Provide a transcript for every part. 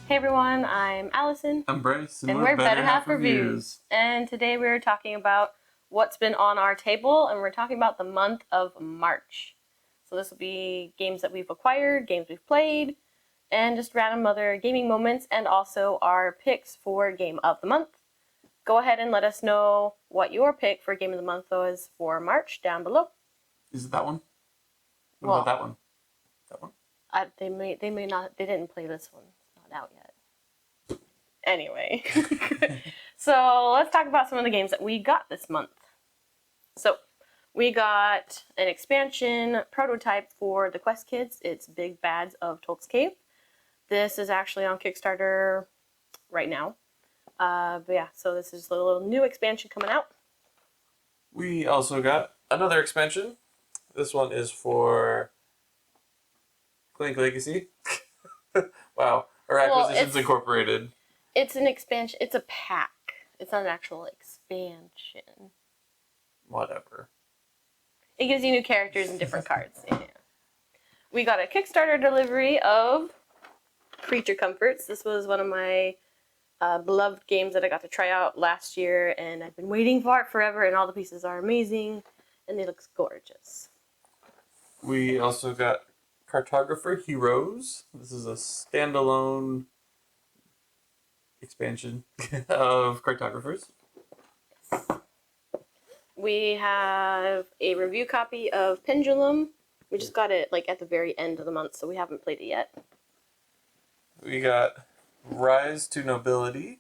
Hey everyone, I'm Alison. I'm Bryce, and we're Better Half Reviews. And today we're talking about what's been on our table, and we're talking about the month of March. So this will be games that we've acquired, games we've played, and just random other gaming moments, and also our picks for Game of the Month. Go ahead and let us know what your pick for Game of the Month is for March down below. Is it that one? What about that one? That one? They may not. They didn't play this one. It's not out yet. Anyway, so let's talk about some of the games that we got this month. So we got an expansion prototype for the Quest Kids. It's Big Bads of Tolk's Cave. This is actually on Kickstarter right now. But yeah, so this is a little new expansion coming out. We also got another expansion. This one is for Clank Legacy. Wow. Or Acquisitions Incorporated. It's an expansion. It's a pack. It's not an actual expansion. Whatever. It gives you new characters and different cards. Yeah. We got a Kickstarter delivery of Creature Comforts. This was one of my beloved games that I got to try out last year, and I've been waiting for it forever, and all the pieces are amazing, and they look gorgeous. We also got Cartographer Heroes. This is a standalone expansion of Cartographers. We have a review copy of Pendulum. We just got it like at the very end of the month, so we haven't played it yet. We got Rise to Nobility.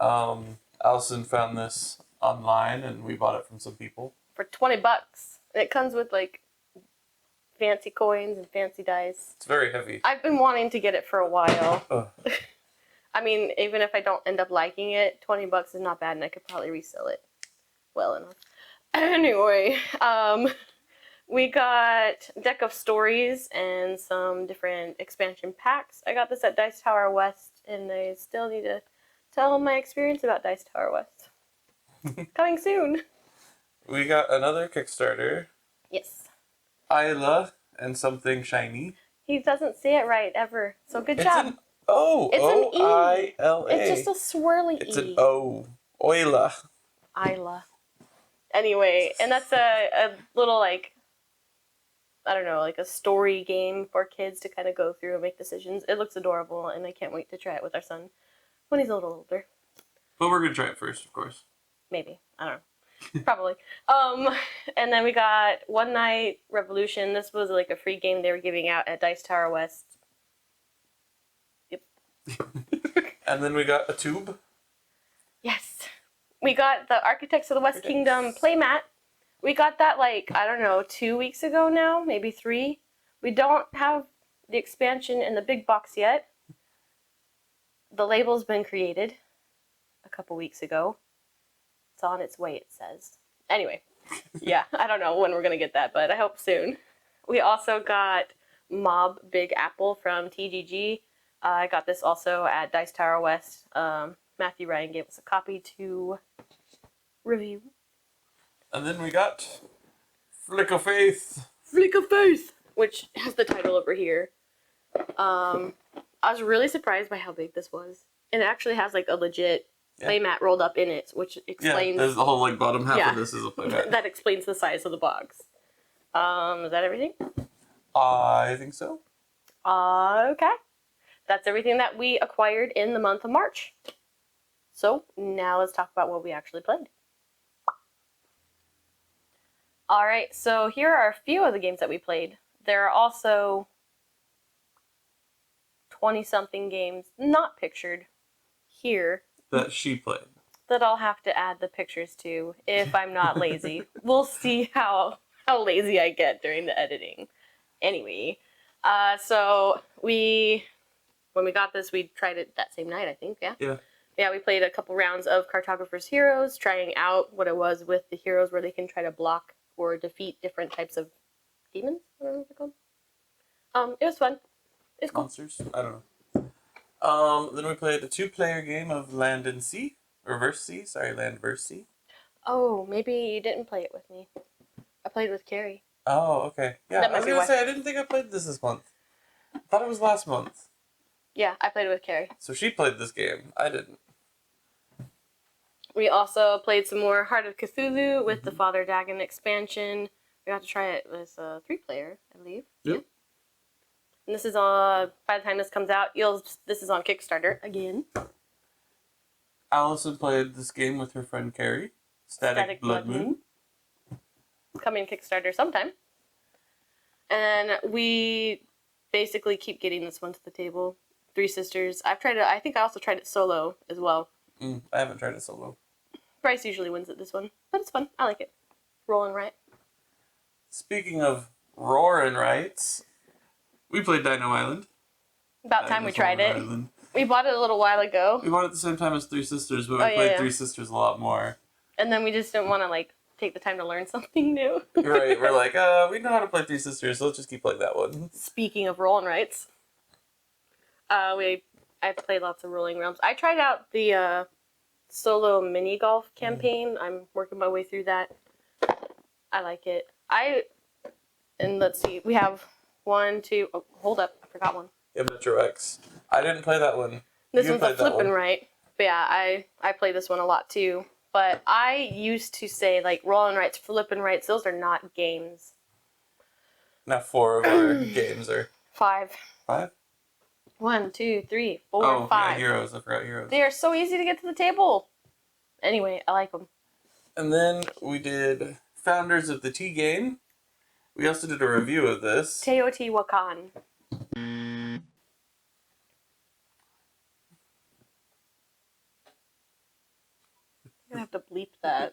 Alison found this online, and we bought it from some people. For $20. And it comes with like fancy coins and fancy dice. It's very heavy. I've been wanting to get it for a while. I mean, even if I don't end up liking it, $20 is not bad, and I could probably resell it well enough. Anyway, we got Deck of Stories and some different expansion packs. I got this at Dice Tower West, and I still need to tell my experience about Dice Tower West. Coming soon. We got another Kickstarter. Yes. Isla and Something Shiny. He doesn't say it right ever, so good job. It's an O. It's an E. O-I-L-A. It's just a swirly It's E. an O. Oila. Isla. Anyway, and that's a little, like, I don't know, like a story game for kids to kind of go through and make decisions. It looks adorable, and I can't wait to try it with our son when he's a little older. But we're going to try it first, of course. Maybe. I don't know. Probably. And then we got One Night Revolution. This was like a free game they were giving out at Dice Tower West. Yep. And then we got a tube. Yes. We got the Architects of the West Kingdom playmat. We got that, like, I don't know, 2 weeks ago now, maybe 3. We don't have the expansion in the big box yet. The label's been created a couple weeks ago. It's on its way, it says. Anyway, yeah, I don't know when we're going to get that, but I hope soon. We also got Mob Big Apple from TGG. I got this also at Dice Tower West. Matthew Ryan gave us a copy to review. And then we got Flick of Faith. Flick of Faith! Which has the title over here. I was really surprised by how big this was. And it actually has like a legit playmat rolled up in it, which explains... Yeah, there's the whole like bottom half of this is a playmat. That explains the size of the box. Is that everything? I think so. Okay. That's everything that we acquired in the month of March. So, now let's talk about what we actually played. Alright, so here are a few of the games that we played. There are also 20-something games not pictured here. That she played. That I'll have to add the pictures to if I'm not lazy. We'll see how lazy I get during the editing. Anyway, so when we got this, we tried it that same night, I think, yeah? Yeah, we played a couple rounds of Cartographer's Heroes, trying out what it was with the heroes where they can try to block or defeat different types of demons. I don't know what they're called. It was fun. It's cool. Monsters? I don't know. Then we played a 2-player game of Land and Sea. Or Verse Sea. Sorry, Land vs. Sea. Oh, maybe you didn't play it with me. I played with Carrie. Oh, okay. Yeah, I was going to say, I didn't think I played this month. I thought it was last month. Yeah, I played it with Carrie. So she played this game. I didn't. We also played some more Heart of Cthulhu with the Father Dagon expansion. We got to try it with a 3-player, I believe. Yep. Yeah. And this is by the time this comes out, this is on Kickstarter again. Allison played this game with her friend Carrie. Static Blood Moon. Coming Kickstarter sometime. And we basically keep getting this one to the table. Three Sisters. I've tried it. I think I also tried it solo as well. I haven't tried it solo. Bryce usually wins at this one, but it's fun. I like it. Rolling right. Speaking of roaring rights, we played Dino Island. About time we tried it. Island. We bought it a little while ago. We bought it at the same time as Three Sisters, but we played Three Sisters a lot more. And then we just didn't want to take the time to learn something new. Right, we're like, we know how to play Three Sisters, so let's just keep playing that one. Speaking of rolling rights, I've played lots of Rolling Realms. I tried out the solo mini golf campaign. I'm working my way through that. I like it. And let's see, we have 1, 2. Oh, hold up, I forgot one. Yeah, Metro X. I didn't play that one. This one's a flippin' right. But yeah, I play this one a lot too. But I used to say rolling rights, flippin' rights, those are not games. Now 4 of our games are 5. 5? 1, 2, 3, 4, 5. Yeah, Heroes. I forgot Heroes. They are so easy to get to the table. Anyway, I like them. And then we did Founders of the Tea Game. We also did a review of this. Teotihuacan. I'm gonna have to bleep that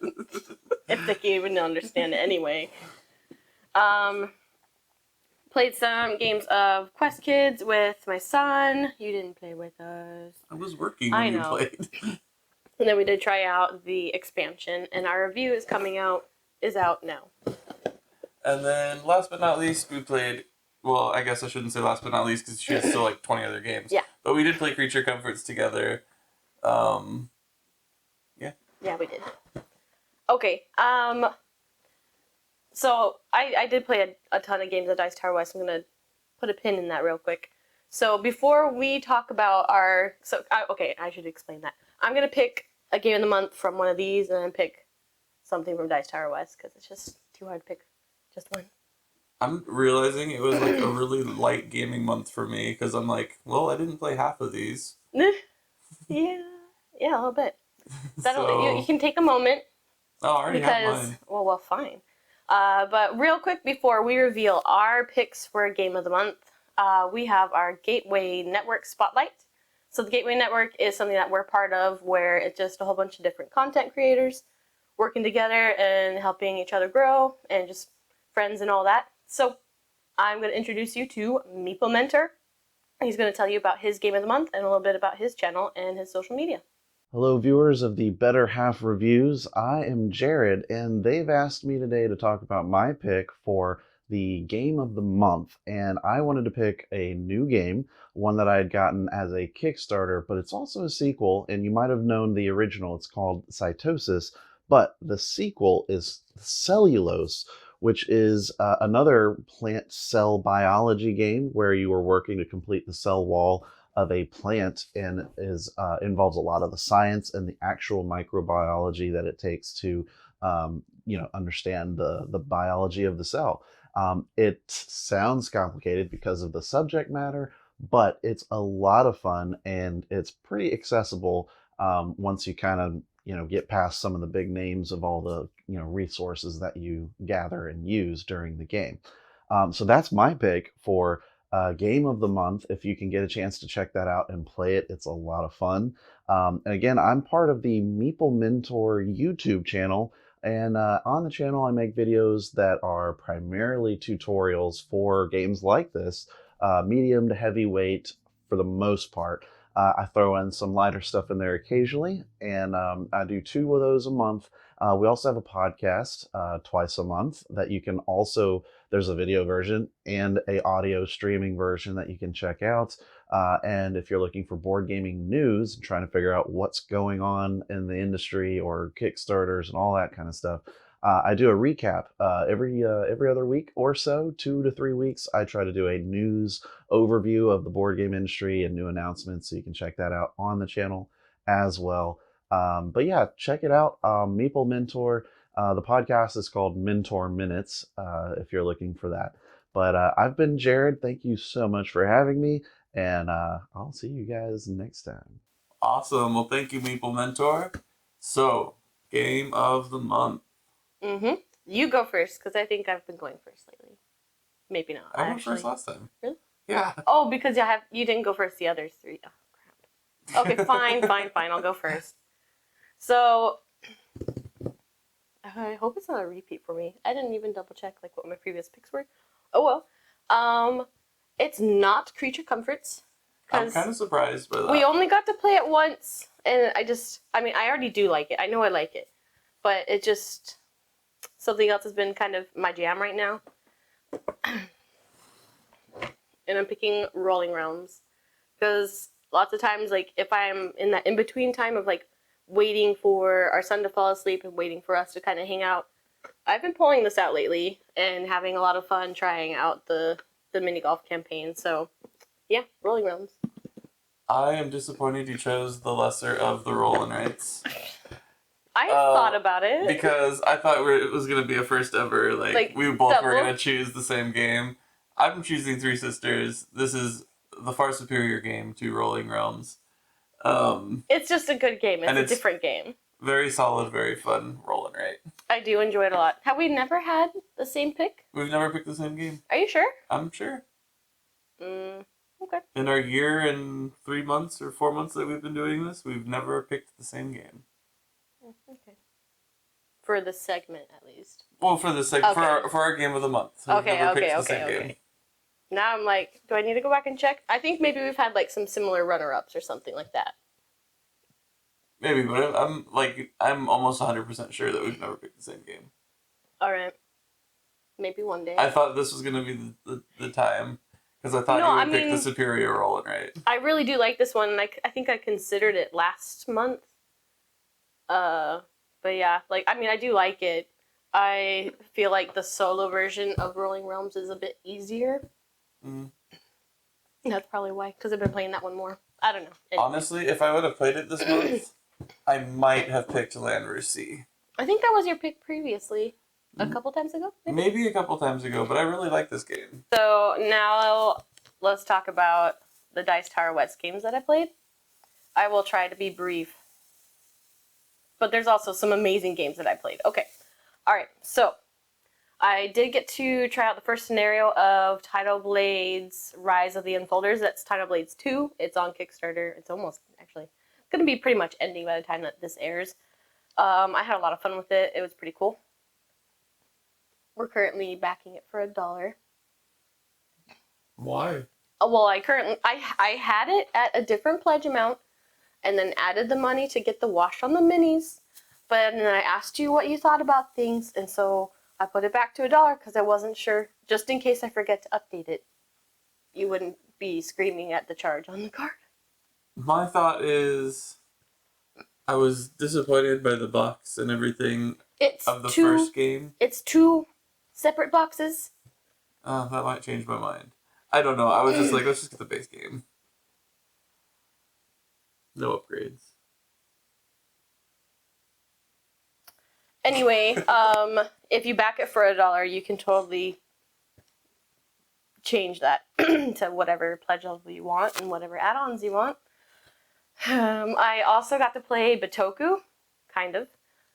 if they can even understand it anyway. Played some games of Quest Kids with my son. You didn't play with us. I was working when you played. And then we did try out the expansion, and our review is out now. And then, last but not least, we played. Well, I guess I shouldn't say last but not least because she has still 20 other games. Yeah. But we did play Creature Comforts together. Yeah. Yeah, we did. Okay. So I did play a ton of games at Dice Tower West. I'm gonna put a pin in that real quick. So before we talk about I should explain that. I'm gonna pick a game of the month from one of these, and then pick something from Dice Tower West because it's just too hard to pick just one. I'm realizing it was a really light gaming month for me because I'm like, well, I didn't play half of these. Yeah, a little bit. You can take a moment. Oh, I already have mine. Well, fine. But real quick before we reveal our picks for Game of the Month, we have our Gateway Network Spotlight. So the Gateway Network is something that we're part of where it's just a whole bunch of different content creators working together and helping each other grow and just friends and all that. So I'm going to introduce you to Meeple Mentor. He's going to tell you about his Game of the Month and a little bit about his channel and his social media. Hello viewers of the Better Half Reviews, I am Jared, and they've asked me today to talk about my pick for the Game of the Month, and I wanted to pick a new game, one that I had gotten as a Kickstarter, but it's also a sequel, and you might have known the original. It's called Cytosis, but the sequel is Cellulose, which is another plant cell biology game where you are working to complete the cell wall of a plant, and involves a lot of the science and the actual microbiology that it takes to understand the biology of the cell. It sounds complicated because of the subject matter, but it's a lot of fun and it's pretty accessible once you kind of get past some of the big names of all the resources that you gather and use during the game. So that's my pick for Game of the Month. If you can get a chance to check that out and play it, it's a lot of fun. And again, I'm part of the Meeple Mentor YouTube channel, and on the channel I make videos that are primarily tutorials for games like this, medium to heavyweight for the most part. I throw in some lighter stuff in there occasionally, and I do 2 of those a month. We also have a podcast twice a month that you can also, there's a video version and a audio streaming version that you can check out. And if you're looking for board gaming news and trying to figure out what's going on in the industry or Kickstarters and all that kind of stuff, I do a recap every other week or so, 2 to 3 weeks. I try to do a news overview of the board game industry and new announcements, so you can check that out on the channel as well. But yeah, check it out. Meeple Mentor. The podcast is called Mentor Minutes, if you're looking for that. But I've been Jared. Thank you so much for having me, and I'll see you guys next time. Awesome. Well, thank you, Meeple Mentor. So, game of the month. Mm-hmm. You go first, because I think I've been going first lately. Maybe not. I went first last time. Really? Yeah. Oh, because you didn't go first the others 3. Oh, crap. Okay, fine. I'll go first. So, I hope it's not a repeat for me. I didn't even double check like what my previous picks were. Oh well. It's not Creature Comforts. I'm kind of surprised by that. We only got to play it once, and I already do like it. I know I like it, but it just something else has been kind of my jam right now. And I'm picking Rolling Realms because lots of times, like if I'm in that in between time of like waiting for our son to fall asleep and waiting for us to kind of hang out, I've been pulling this out lately and having a lot of fun trying out the mini golf campaign. So yeah, Rolling Realms. I am disappointed you chose the lesser of the roll and writes. I thought about it. Because I thought it was going to be a first ever, like we both double? were going to choose the same game. I'm choosing Three Sisters. This is the far superior game to Rolling Realms. It's just a good game. It's a different game. Very solid, very fun roll and write. I do enjoy it a lot. Have we never had the same pick? We've never picked the same game. Are you sure? I'm sure. Okay. In our year and 3 months or 4 months that we've been doing this, we've never picked the same game. Okay. For the segment, at least. Well, for the for our game of the month. We've never picked the same game. Now I'm like, do I need to go back and check? I think maybe we've had like some similar runner-ups or something like that. Maybe, but I'm almost 100% sure that we've never picked the same game. All right. Maybe one day. I thought this was going to be the time. Because I thought you would pick the superior roll and write. I really do like this one. I think I considered it last month. But yeah, I do like it. I feel like the solo version of Rolling Realms is a bit easier. That's probably why, because I've been playing that one more. I don't know. Anyway. Honestly, if I would have played it this month, I might have picked Land vs. Sea. I think that was your pick previously. A couple times ago? Maybe a couple times ago, but I really like this game. So now let's talk about the Dice Tower West games that I played. I will try to be brief. But there's also some amazing games that I played. Okay. Alright, so I did get to try out the first scenario of Tidal Blades Rise of the Unfolders. That's Tidal Blades 2. It's on Kickstarter. It's almost actually going to be pretty much ending by the time that this airs. I had a lot of fun with it. It was pretty cool. We're currently backing it for $1. Why? Well, I had it at a different pledge amount, and then added the money to get the wash on the minis. But then I asked you what you thought about things, and so I put it back to $1 because I wasn't sure, just in case I forget to update it. You wouldn't be screaming at the charge on the card. My thought is, I was disappointed by the box and everything of the first game. It's 2 separate boxes. That might change my mind. I don't know. I was just like, let's just get the base game. No upgrades. Anyway, if you back it for $1, you can totally change that to whatever pledge level you want and whatever add-ons you want. I also got to play Bitoku, kind of.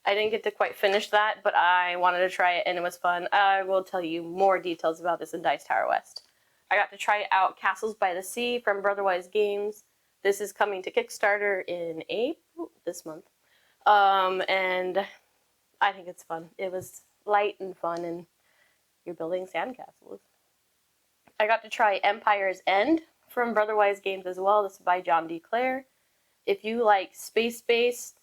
I didn't get to quite finish that, but I wanted to try it and it was fun. I will tell you more details about this in Dice Tower West. I got to try out Castles by the Sea from Brotherwise Games. This is coming to Kickstarter in April, this month. And I think it's fun. It was light and fun, and you're building sandcastles. I got to try Empire's End from Brotherwise Games as well. This is by John D. Clare. If you like space-based,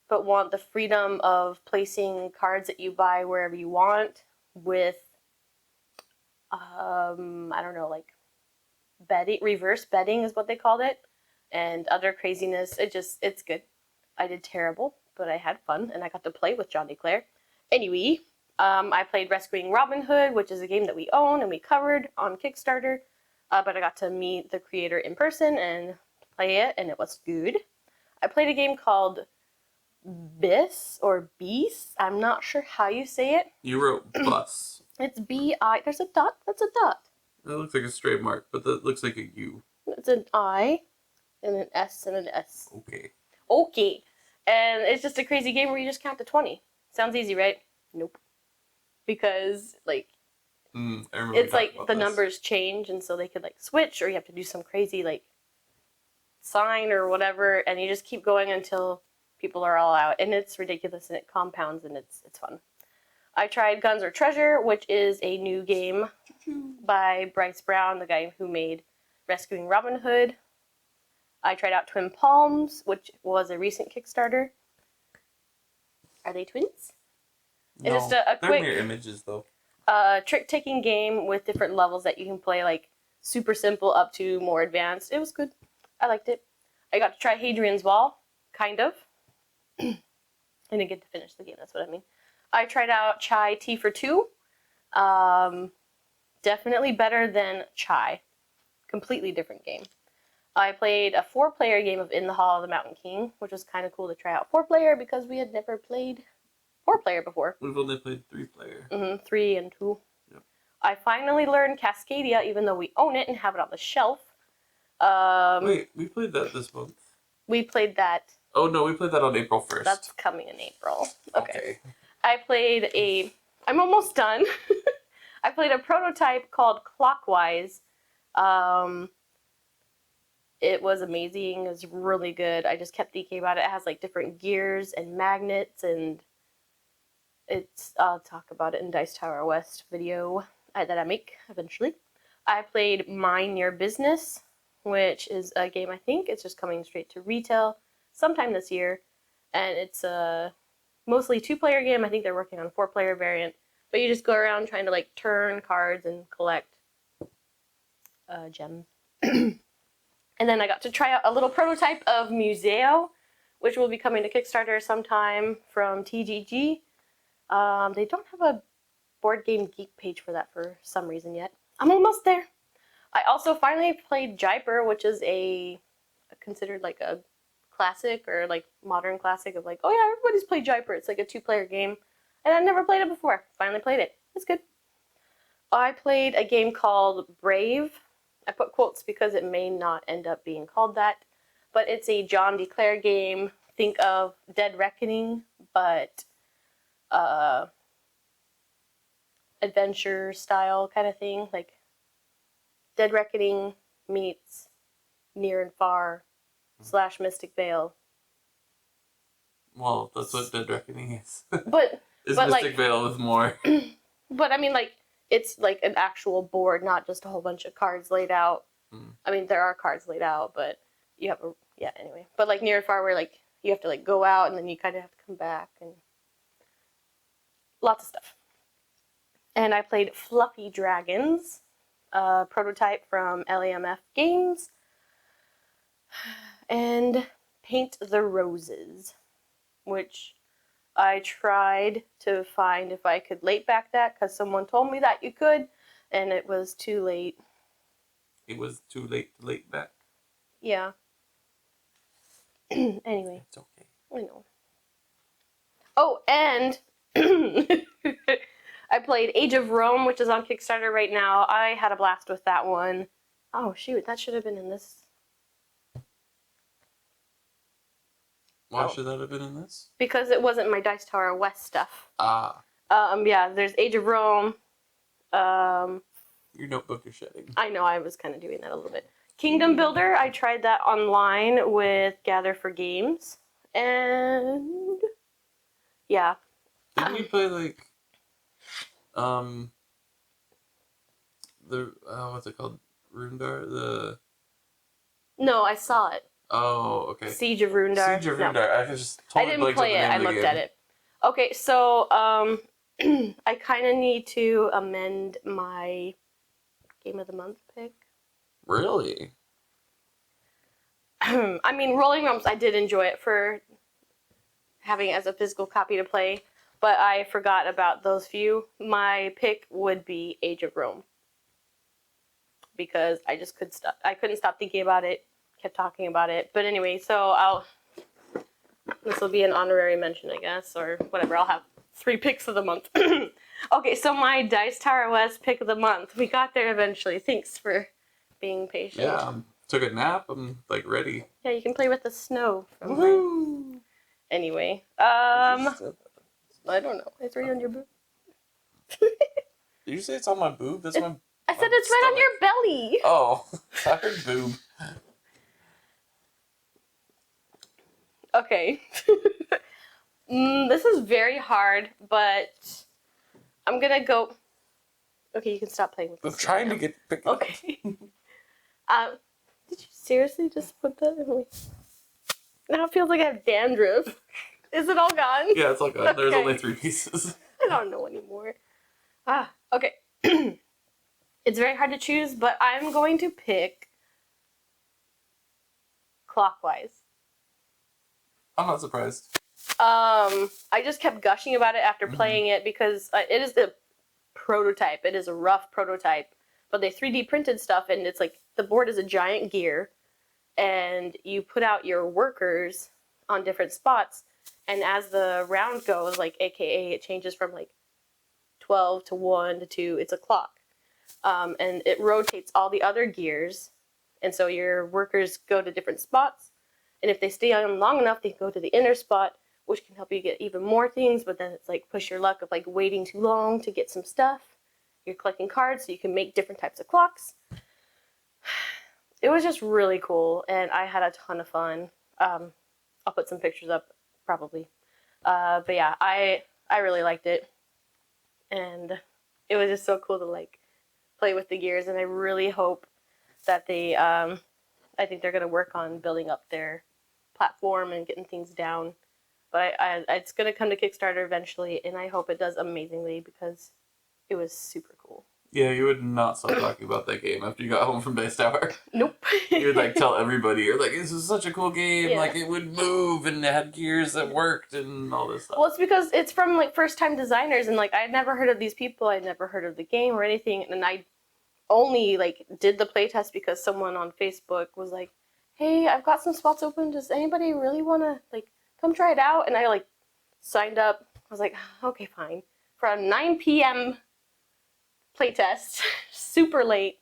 but want the freedom of placing cards that you buy wherever you want with, I don't know, like betting, reverse betting is what they called it, and other craziness, it's good. I did terrible, but I had fun, and I got to play with John D. Clare. Anyway, I played Rescuing Robin Hood, which is a game that we own and we covered on Kickstarter. But I got to meet the creator in person and play it, and it was good. I played a game called Bis or Beast. I'm not sure how you say it. You wrote bus. It's B-I. There's a dot. That's a dot. That looks like a straight mark, but that looks like a U. It's an I and an S and an S. Okay. Okay. And it's just a crazy game where you just count to 20. Sounds easy, right? Nope. Because, like, I remember it's like about the this. numbers change, and so they could, like, switch, or you have to do some crazy, like, sign or whatever, and you just keep going until people are all out. And it's ridiculous, and it compounds, and it's fun. I tried Guns or Treasure, which is a new game by Bryce Brown, the guy who made Rescuing Robin Hood. I tried out Twin Palms, which was a recent Kickstarter. Are they twins? No, It's just a they're quick mere images, though. trick-taking game with different levels that you can play, like super simple up to more advanced. It was good. I liked it. I got to try Hadrian's Wall, kind of. I didn't get to finish the game, that's what I mean. I tried out Chai Tea for Two. Definitely better than Chai. Completely different game. I played a 4-player game of In the Hall of the Mountain King, which was kind of cool to try out 4-player because we had never played 4-player before. We've only played 3-player. 3 and 2. Yep. I finally learned Cascadia, even though we own it and have it on the shelf. Wait, we played that this month. We played that. Oh, no, we played that on April 1st. That's coming in April. Okay. I'm almost done. I played a prototype called Clockwise. It was amazing. It was really good. I just kept thinking about it. It has like different gears and magnets, and I'll talk about it in Dice Tower West video that I make eventually. I played Mind Your Business, which is a game, I think it's just coming straight to retail sometime this year, and it's a mostly 2-player game. I think they're working on a 4-player variant, but you just go around trying to like turn cards and collect gems. And then I got to try out a little prototype of Museo, which will be coming to Kickstarter sometime from TGG. They don't have a Board Game Geek page for that for some reason yet. I'm almost there. I also finally played Jaipur, which is considered like a classic or like modern classic of like, oh yeah, everybody's played Jaipur. It's like a 2-player game, and I never played it before. Finally played it. It's good. I played a game called Brave. I put quotes because it may not end up being called that, but it's a John DeClaire game. Think of Dead Reckoning, but adventure style kind of thing, like Dead Reckoning meets Near and Far / Mystic Vale. Well, that's what Dead Reckoning is. But It's but Mystic like, Vale with more. but I mean, like, it's like an actual board, not just a whole bunch of cards laid out. I mean, there are cards laid out, but you have anyway. But like Near and Far, where like you have to like go out and then you kind of have to come back, and lots of stuff. And I played Fluffy Dragons, a prototype from LAMF Games, and Paint the Roses, which I tried to find if I could late back that because someone told me that you could, and it was too late. It was too late to late back. Yeah. Anyway. It's okay. I know. Oh, and I played Age of Rome, which is on Kickstarter right now. I had a blast with that one. Oh, shoot. That should have been in this. Why should that have been in this? Because it wasn't my Dice Tower West stuff. Ah. Yeah, there's Age of Rome. Your notebook is shedding. I know, I was kind of doing that a little bit. Kingdom Builder, I tried that online with Gather for Games. And yeah. Didn't you play like what's it called? Rundar? No, I saw it. Oh, okay. Siege of Rundar. Siege of No. Rundar. I just totally I didn't blanked on play the it. name I of the looked game. at it. Okay, so I kind of need to amend my Game of the Month pick. Really? I mean, Rolling Realms, I did enjoy it for having it as a physical copy to play, but I forgot about those few. My pick would be Age of Rome because I just couldn't stop thinking about it. Kept talking about it. But anyway, so this will be an honorary mention, I guess, or whatever. I'll have 3 picks of the month. Okay, so my Dice Tower West pick of the month. We got there eventually. Thanks for being patient. Yeah, took a nap. I'm like ready. Yeah, you can play with the snow. Woohoo! Anyway, Did I don't know. It's right on your boob. you say it's on my boob? That's my. I said it's right on your belly. Oh, I heard boob. Okay. This is very hard, but I'm gonna go. Okay, you can stop playing with this. I'm trying to pick it up. Okay. Did you seriously just put that in me? Now it feels like I have dandruff. Is it all gone? Yeah, it's all good. There's Okay. only 3 pieces. I don't know anymore. Okay. It's very hard to choose, but I'm going to pick clockwise. I'm not surprised. I just kept gushing about it after playing it because it is the prototype. It is a rough prototype, but they 3D printed stuff, and it's like the board is a giant gear, and you put out your workers on different spots, and as the round goes, like AKA, it changes from like 12 to 1 to 2. It's a clock, and it rotates all the other gears, and so your workers go to different spots, and if they stay on long enough, they can go to the inner spot, which can help you get even more things, but then it's like push your luck of like waiting too long to get some stuff. You're collecting cards so you can make different types of clocks. It was just really cool, and I had a ton of fun. I'll put some pictures up, probably. But yeah, I really liked it, and it was just so cool to like play with the gears, and I really hope that they, I think they're going to work on building up their platform and getting things down. But it's going to come to Kickstarter eventually, and I hope it does amazingly because it was super cool. Yeah, you would not stop talking about that game after you got home from Base Tower. Nope. You would like tell everybody, you're like, this is such a cool game, Yeah. like it would move and it had gears that worked and all this stuff. Well, it's because it's from like first time designers, and like I'd never heard of these people, I'd never heard of the game or anything, and I only like did the playtest because someone on Facebook was like, hey, I've got some spots open, does anybody really want to like come try it out? And I like signed up. I was like, okay, fine. For a 9 p.m. playtest, super late,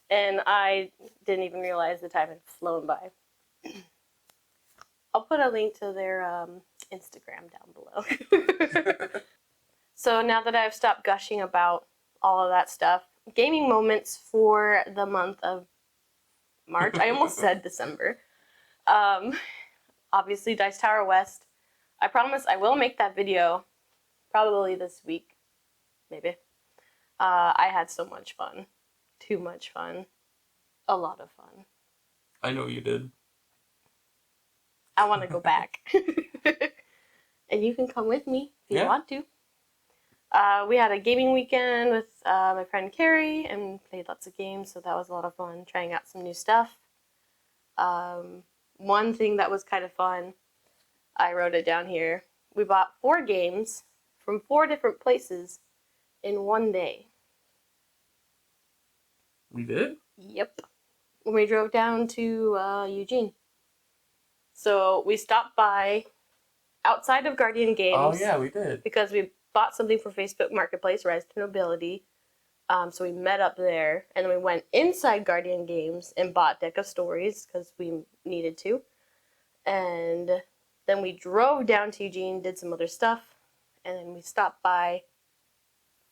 and I didn't even realize the time had flown by. I'll put a link to their Instagram down below. So now that I've stopped gushing about all of that stuff, gaming moments for the month of March. I almost said December. Obviously, Dice Tower West. I promise I will make that video probably this week, maybe. I had so much fun. Too much fun. A lot of fun. I know you did. I want to go back. And you can come with me if you want to. We had a gaming weekend with my friend Carrie and played lots of games, so that was a lot of fun, trying out some new stuff. One thing that was kind of fun, I wrote it down here. We bought 4 games from 4 different places in one day. We did? Yep. When we drove down to Eugene. So we stopped by outside of Guardian Games. Oh yeah, we did. Because we bought something for Facebook Marketplace, Rise to Nobility. So we met up there, and then we went inside Guardian Games and bought Deck of Stories because we needed to. And then we drove down to Eugene, did some other stuff, and then we stopped by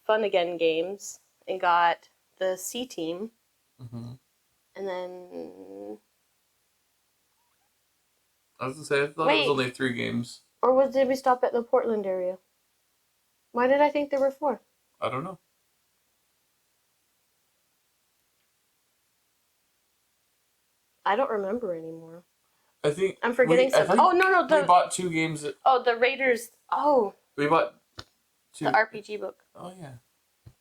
Fun Again Games and got the C Team. Mm-hmm. And then... I was gonna say, I thought it was only 3 games. Or did we stop at the Portland area? Why did I think there were 4? I don't know. I don't remember anymore. I think I'm forgetting something. Oh, no, we bought 2 games. The Raiders. Oh. We bought 2. The RPG book. Oh, yeah.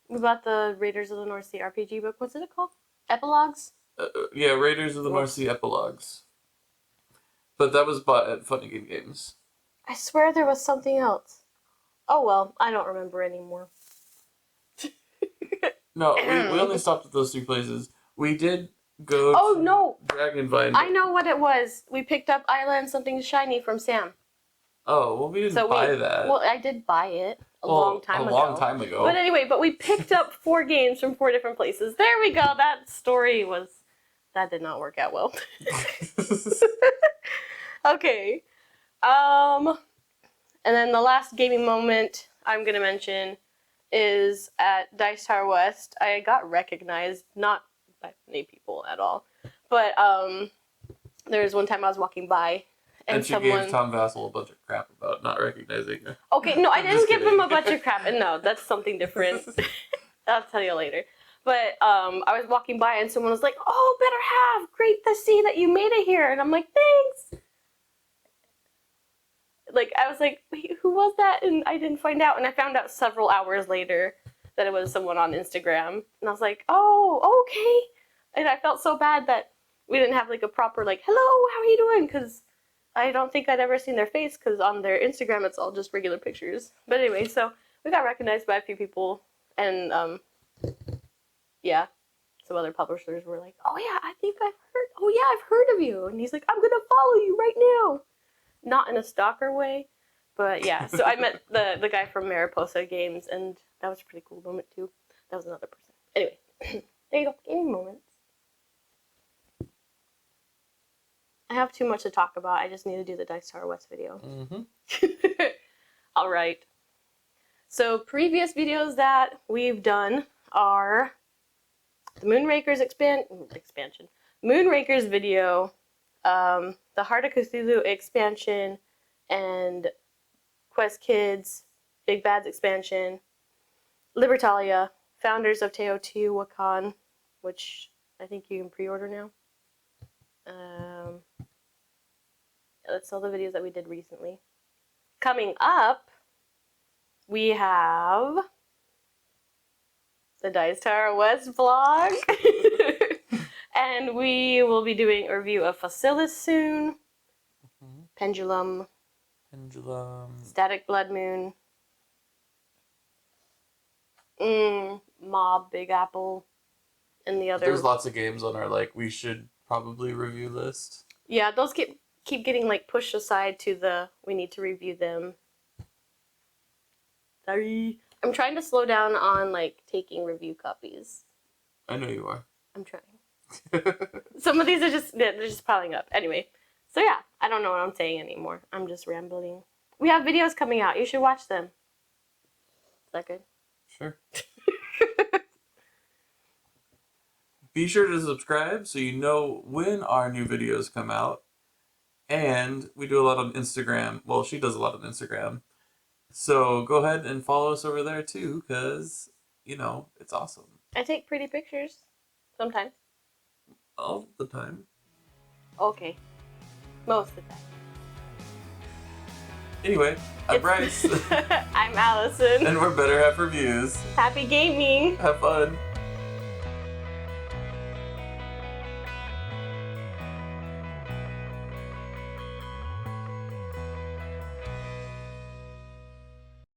We bought the Raiders of the North Sea RPG book. What's it called? Epilogues? Yeah, Raiders of the North Sea Epilogues. But that was bought at Funny Game Games. I swear there was something else. Oh well, I don't remember anymore. No, we only stopped at those 2 places. We did go Oh, to no. Dragonvine. I know what it was. We picked up Island Something Shiny from Sam. Oh, well, we didn't buy that. Well, I did buy it a long time ago. But anyway, we picked up 4 games from 4 different places. There we go. That did not work out well. Okay. And then the last gaming moment I'm gonna mention is at Dice Tower West. I got recognized, not by many people at all, but there was one time I was walking by and she gave Tom Vassell a bunch of crap about not recognizing her. Okay, no, I didn't give him a bunch of crap, and no, that's something different. I'll tell you later. But I was walking by and someone was like, "Oh, better half, great to see that you made it here," and I'm like, "Thanks." Like, I was like, "Wait, who was that?" And I didn't find out, and I found out several hours later that it was someone on Instagram, and I was like, "Oh, okay," and I felt so bad that we didn't have like a proper like, "Hello, how are you doing?" Because I don't think I'd ever seen their face, because on their Instagram it's all just regular pictures. But anyway, so we got recognized by a few people, and yeah, some other publishers were like, "Oh yeah, I've heard of you," and he's like, "I'm gonna follow you right now." Not in a stalker way, but yeah. So I met the guy from Mariposa Games, and that was a pretty cool moment too. That was another person. Anyway, there you go, gaming moments. I have too much to talk about. I just need to do the Dice Tower West video. Mm-hmm. All right. So previous videos that we've done are the Moonrakers expansion, Moonrakers video, the Heart of Cthulhu expansion, and Quest Kids Big Bad's expansion, Libertalia, Founders of Teotihuacan, which I think you can pre-order now. That's all the videos that we did recently. Coming up, we have the Dice Tower West vlog. And we will be doing a review of Facilis soon. Mm-hmm. Pendulum. Static Blood Moon. Mob, Big Apple. And the other. There's lots of games on our we should probably review list. Yeah, those keep getting pushed aside to the we need to review them. Sorry. I'm trying to slow down on taking review copies. I know you are. I'm trying. Some of these are they're just piling up. Anyway, so yeah, I don't know what I'm saying anymore. I'm just rambling. We have videos coming out. You should watch them. Is that good? Sure. Be sure to subscribe so you know when our new videos come out. And we do a lot on Instagram. Well, she does a lot on Instagram. So go ahead and follow us over there too, because, it's awesome. I take pretty pictures. Sometimes. All the time. Okay. Most of the time. Anyway, I'm Bryce. I'm Alison. And we're Better Half Reviews. Happy gaming. Have fun.